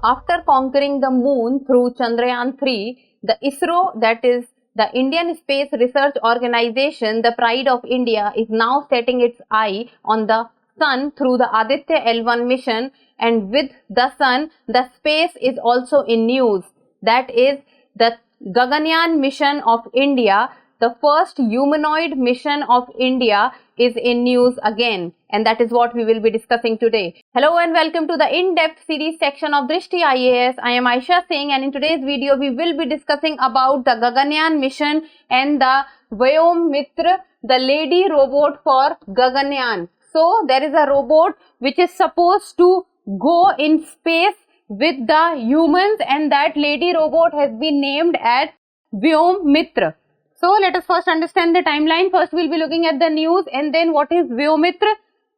After conquering the moon through Chandrayaan 3, the ISRO, that is the Indian Space Research Organization, the pride of India, is now setting its eye on the sun through the Aditya L1 mission, and with the sun, the space is also in news. That is the Gaganyaan mission of India, the first humanoid mission of India, is in news again, and that is what we will be discussing today. Hello and welcome to the in-depth series section of Drishti IAS. I am Aisha Singh, and in today's video we will be discussing about the Gaganyaan mission and the Vyomitra, the lady robot for Gaganyaan. So there is a robot which is supposed to go in space with the humans, and that lady robot has been named as Vyomitra. So let us first understand the timeline. First we will be looking at the news, and then what is Vyomitra,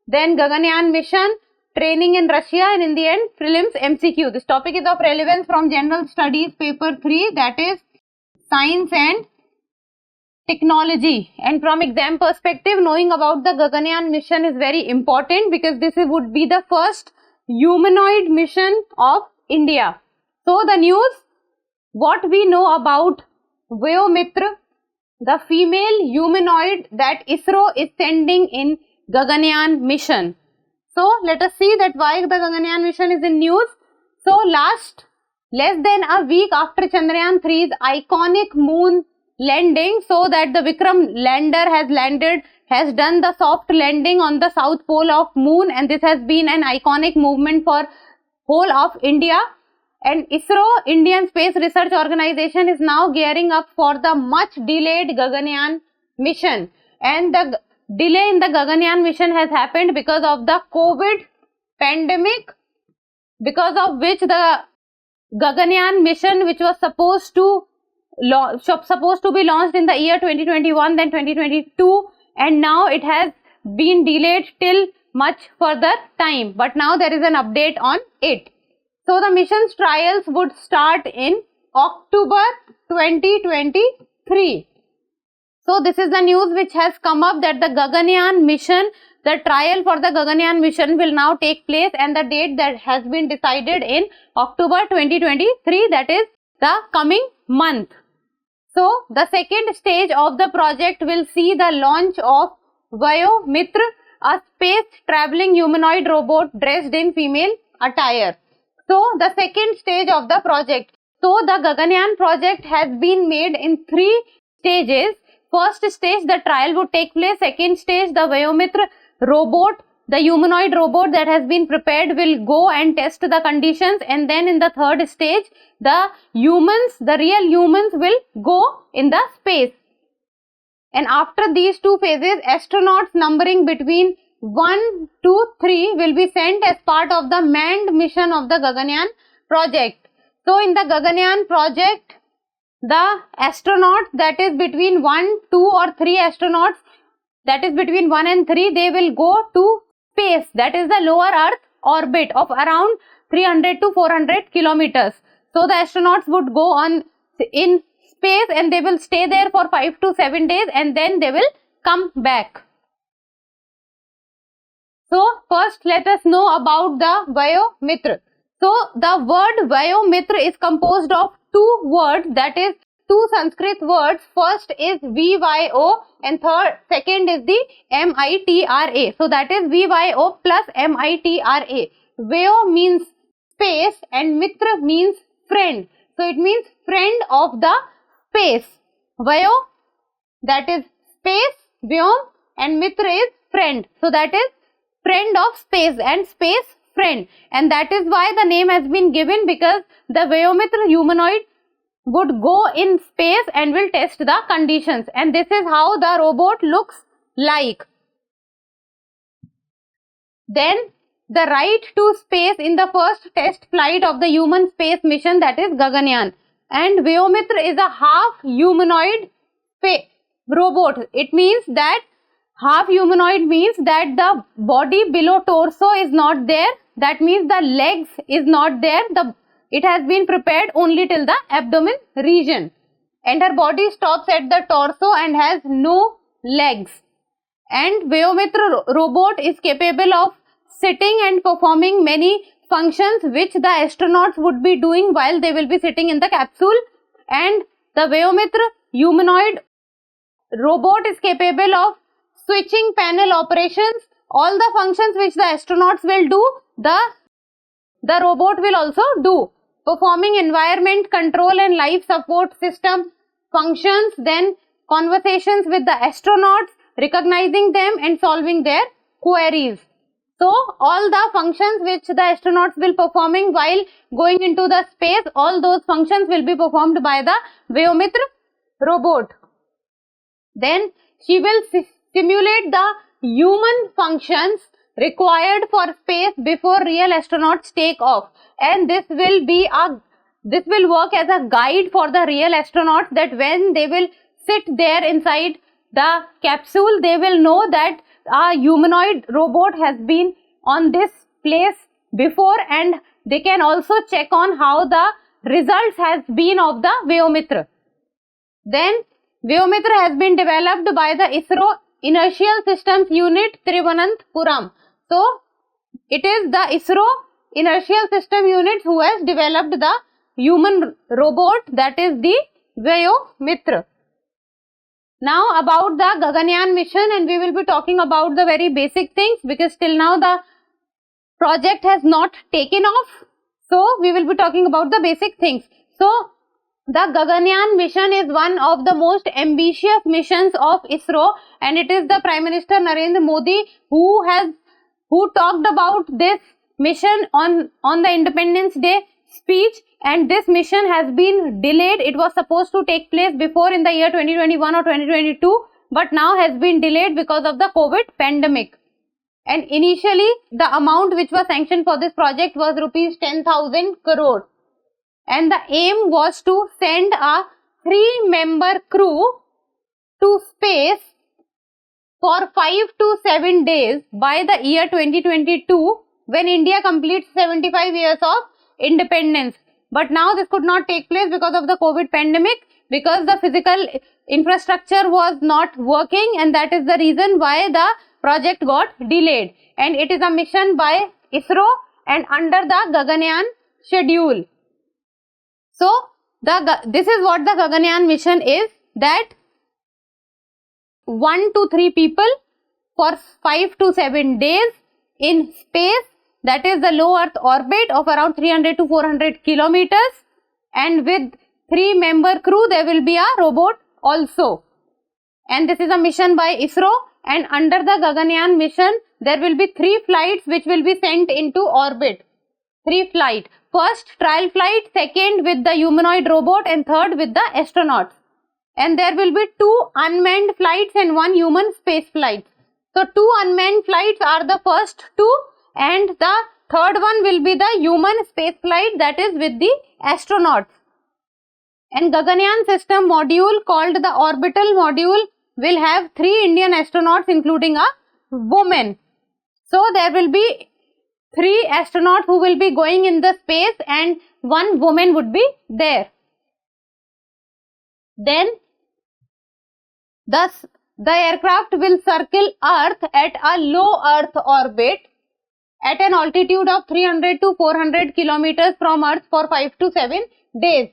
then Gaganyaan mission, training in Russia, and in the end prelims MCQ. This topic is of relevance from General Studies paper 3, that is Science and Technology. And from exam perspective, knowing about the Gaganyaan mission is very important because this would be the first humanoid mission of India. So the news, what we know about Vyomitra, the female humanoid that ISRO is sending in Gaganyaan mission. So let us see that why the Gaganyaan mission is in news. So less than a week after Chandrayaan 3's iconic moon landing, so that the Vikram lander has done the soft landing on the south pole of moon, and this has been an iconic movement for whole of India. And ISRO, Indian Space Research Organization, is now gearing up for the much delayed Gaganyaan mission. And the delay in the Gaganyaan mission has happened because of the COVID pandemic, because of which the Gaganyaan mission, which was supposed to be launched in the year 2021, then 2022, and now it has been delayed till much further time. But now there is an update on it. So the mission's trials would start in October 2023. So this is the news which has come up, that the Gaganyaan mission, the trial for the Gaganyaan mission will now take place, and the date that has been decided in October 2023, that is the coming month. So the second stage of the project will see the launch of Vyomitra, a space traveling humanoid robot dressed in female attire. So the second stage of the project. So the Gaganyaan project has been made in 3 stages. First stage, the trial would take place. Second stage, the Vyomitra robot, the humanoid robot that has been prepared, will go and test the conditions. And then in the third stage, the humans, the real humans, will go in the space. And after these 2 phases, astronauts numbering between 1 to 3 will be sent as part of the manned mission of the Gaganyaan project. So in the Gaganyaan project, the astronauts, that is between 1, 2 or 3 astronauts, that is between 1 and 3, they will go to space, that is the lower Earth orbit of around 300 to 400 kilometers. So the astronauts would go on in space, and they will stay there for 5 to 7 days, and then they will come back. So first let us know about the Vyomitra. So the word Vyomitra is composed of 2 words, that is 2 Sanskrit words. First is VYO and second is the MITRA. So that is VYO plus MITRA. Vyo means space and Mitra means friend. So it means friend of the space. Vyo, that is space, Vyom, and Mitra is friend. So that is friend of space and space friend, and that is why the name has been given, because the Vyomitra humanoid would go in space and will test the conditions, and this is how the robot looks like. Then the right to space in the first test flight of the human space mission, that is Gaganyaan, and Vyomitra is a half humanoid robot. It means that half humanoid means that the body below torso is not there. That means the legs is not there. It has been prepared only till the abdomen region. And her body stops at the torso and has no legs. And Vyomitra robot is capable of sitting and performing many functions which the astronauts would be doing while they will be sitting in the capsule. And the Vyomitra humanoid robot is capable of switching panel operations. All the functions which the astronauts will do, the robot will also do, performing environment control and life support system functions, then conversations with the astronauts, recognizing them and solving their queries. So all the functions which the astronauts will performing while going into the space, all those functions will be performed by the Vyomitra robot. Then she will simulate the human functions required for space before real astronauts take off, and this will work as a guide for the real astronauts, that when they will sit there inside the capsule, they will know that a humanoid robot has been on this place before, and they can also check on how the results has been of the Vyomitra. Then Vyomitra has been developed by the ISRO Inertial Systems Unit, Thiruvananthapuram. So it is the ISRO Inertial System Unit who has developed the human robot, that is the Vyomitra. Now about the Gaganyaan mission, and we will be talking about the very basic things, because till now the project has not taken off. So we will be talking about the basic things. So the Gaganyaan mission is one of the most ambitious missions of ISRO, and it is the Prime Minister Narendra Modi who talked about this mission on the Independence Day speech, and this mission has been delayed. It was supposed to take place before in the year 2021 or 2022, but now has been delayed because of the COVID pandemic. And initially the amount which was sanctioned for this project was rupees 10,000 crore. And the aim was to send a 3-member crew to space for 5 to 7 days by the year 2022, when India completes 75 years of independence. But now this could not take place because of the COVID pandemic, because the physical infrastructure was not working, and that is the reason why the project got delayed. And it is a mission by ISRO and under the Gaganyaan schedule. So this is what the Gaganyaan mission is, that 1 to 3 people for 5 to 7 days in space, that is the low earth orbit of around 300 to 400 kilometers, and with 3-member crew there will be a robot also. And this is a mission by ISRO, and under the Gaganyaan mission there will be 3 flights which will be sent into orbit. 3 flights. First trial flight, second with the humanoid robot, and third with the astronauts. And there will be 2 unmanned flights and 1 human space flight. So 2 unmanned flights are the first 2, and the third one will be the human space flight, that is with the astronauts. And Gaganyaan system module, called the orbital module, will have 3 Indian astronauts including a woman. So there will be 3 astronauts who will be going in the space, and 1 woman would be there. Then thus the aircraft will circle Earth at a low Earth orbit at an altitude of 300 to 400 kilometers from Earth for 5 to 7 days.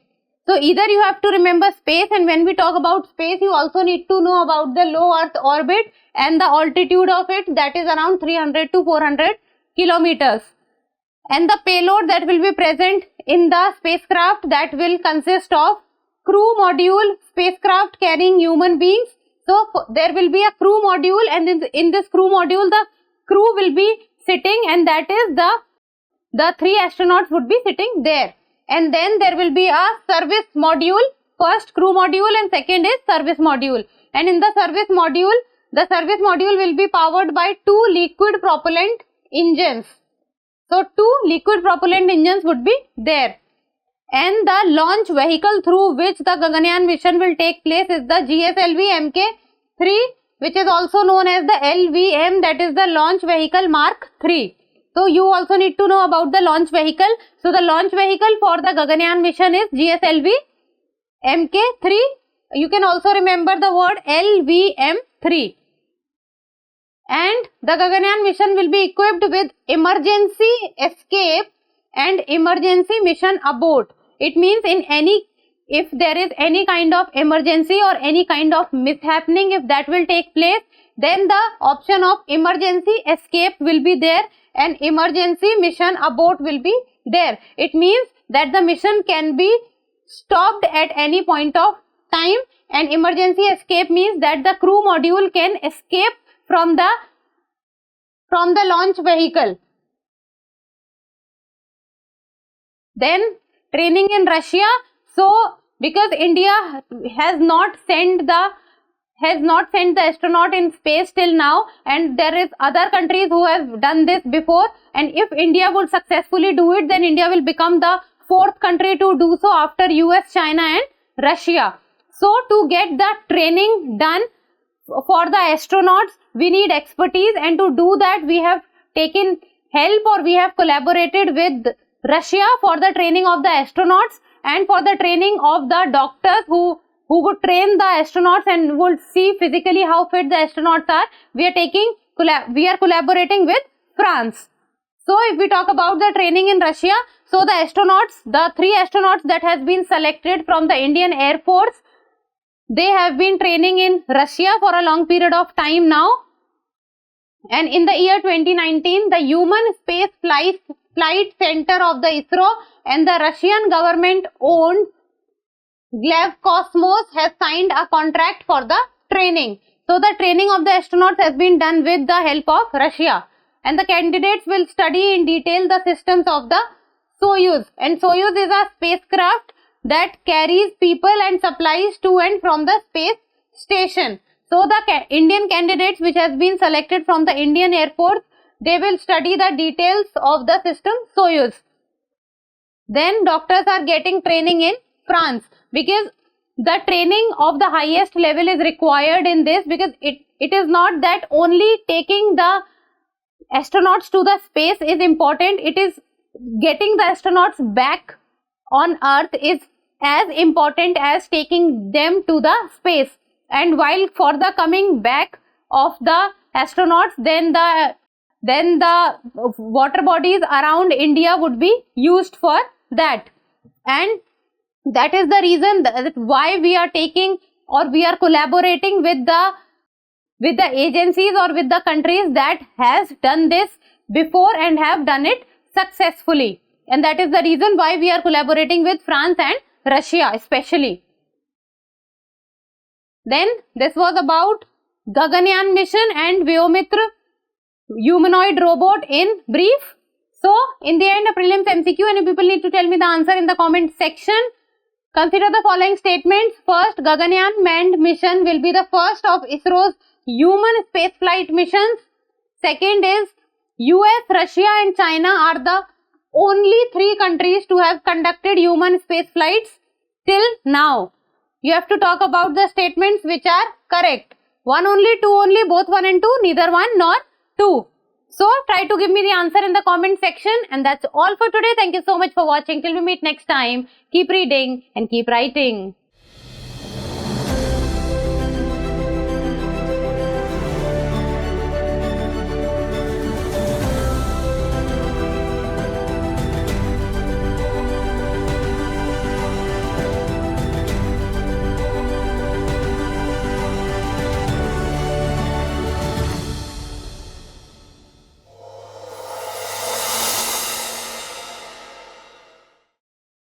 So either you have to remember space, and when we talk about space you also need to know about the low Earth orbit and the altitude of it, that is around 300 to 400 kilometers. And the payload that will be present in the spacecraft, that will consist of crew module, spacecraft carrying human beings. So there will be a crew module, and in this crew module the crew will be sitting, and that is the 3 astronauts would be sitting there. And then there will be a service module, first crew module and second is service module. And in the service module will be powered by 2 liquid propellant engines. So 2 liquid propellant engines would be there. And the launch vehicle through which the Gaganyaan mission will take place is the GSLV Mk3, which is also known as the LVM, that is the launch vehicle Mark 3. So you also need to know about the launch vehicle. So the launch vehicle for the Gaganyaan mission is GSLV Mk3. You can also remember the word LVM3. And the Gaganyaan mission will be equipped with emergency escape and emergency mission abort. It means if there is any kind of emergency or any kind of mishappening, if that will take place, then the option of emergency escape will be there and emergency mission abort will be there. It means that the mission can be stopped at any point of time, and emergency escape means that the crew module can escape from the launch vehicle. Then training in Russia. So because India has not sent the astronaut in space till now, and there is other countries who have done this before, and if India would successfully do it, then India will become the 4th country to do so after US, China and Russia. So to get the training done for the astronauts, we need expertise, and to do that we have taken help, or we have collaborated with Russia for the training of the astronauts and for the training of the doctors who would train the astronauts and would see physically how fit the astronauts are. We are collaborating with France. So if we talk about the training in Russia, so the 3 astronauts that has been selected from the Indian Air Force, they have been training in Russia for a long period of time now. And in the year 2019, the Human Space Flight Center of the ISRO and the Russian government owned Glevcosmos has signed a contract for the training. So the training of the astronauts has been done with the help of Russia, and the candidates will study in detail the systems of the Soyuz, and Soyuz is a spacecraft that carries people and supplies to and from the space station. So the Indian candidates which has been selected from the Indian Air Force, they will study the details of the system Soyuz. Then doctors are getting training in France, because the training of the highest level is required in this, because it is not that only taking the astronauts to the space is important, it is getting the astronauts back on Earth is as important as taking them to the space. And while for the coming back of the astronauts, then the water bodies around India would be used for that. And that is the reason that why we are taking, or we are collaborating with the agencies or with the countries that has done this before and have done it successfully. And that is the reason why we are collaborating with France and Russia especially. Then this was about Gaganyaan mission and Vyomitra humanoid robot in brief. So in the end, a prelims MCQ, and you people need to tell me the answer in the comment section. Consider the following statements. First, Gaganyaan manned mission will be the first of ISRO's human spaceflight missions. Second is US, Russia and China are the only 3 countries to have conducted human space flights till now. You have to talk about the statements which are correct. 1 only, 2 only, both 1 and 2, neither 1 nor 2. So try to give me the answer in the comment section, and that's all for today. Thank you so much for watching. Till we meet next time, keep reading and keep writing.